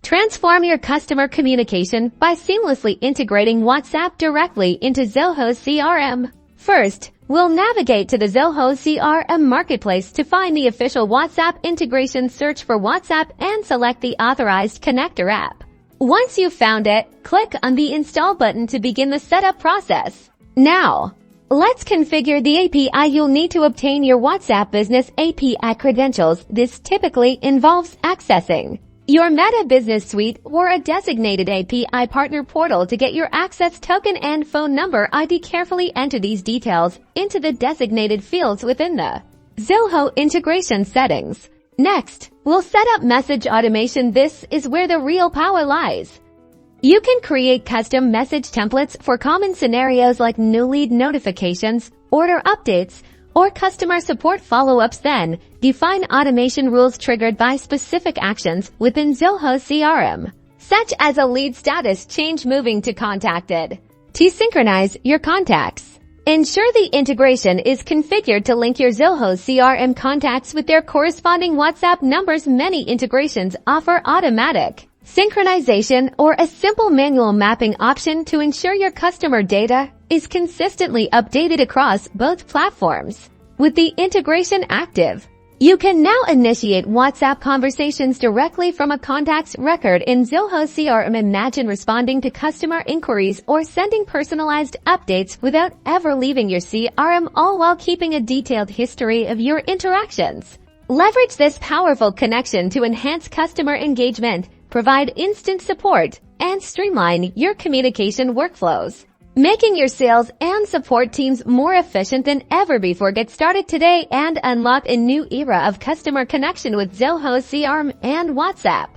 Transform your customer communication by seamlessly integrating WhatsApp directly into ZOHO CRM. First, we'll navigate to the ZOHO CRM marketplace to find the official WhatsApp integration. Search for WhatsApp and select the authorized connector app. Once you've found it, click on the Install button to begin the setup process. Now, let's configure the API. You'll need to obtain your WhatsApp Business API credentials. This typically involves accessing your Meta Business Suite or a designated API partner portal to get your access token and phone number ID. Carefully enter these details into the designated fields within the ZOHO integration settings. Next, we'll set up message automation. This is where the real power lies. You can create custom message templates for common scenarios like new lead notifications, order updates, or customer support follow-ups. Then, define automation rules triggered by specific actions within ZOHO CRM, such as a lead status change moving to contacted. To synchronize your contacts, ensure the integration is configured to link your ZOHO CRM contacts with their corresponding WhatsApp numbers. Many integrations offer automatic synchronization or a simple manual mapping option to ensure your customer data is consistently updated across both platforms. With the integration active, you can now initiate WhatsApp conversations directly from a contacts record in ZOHO CRM. Imagine responding to customer inquiries or sending personalized updates without ever leaving your CRM, all while keeping a detailed history of your interactions. Leverage this powerful connection to enhance customer engagement, provide instant support, and streamline your communication workflows, making your sales and support teams more efficient than ever before. Get started today and unlock a new era of customer connection with ZOHO CRM and WhatsApp.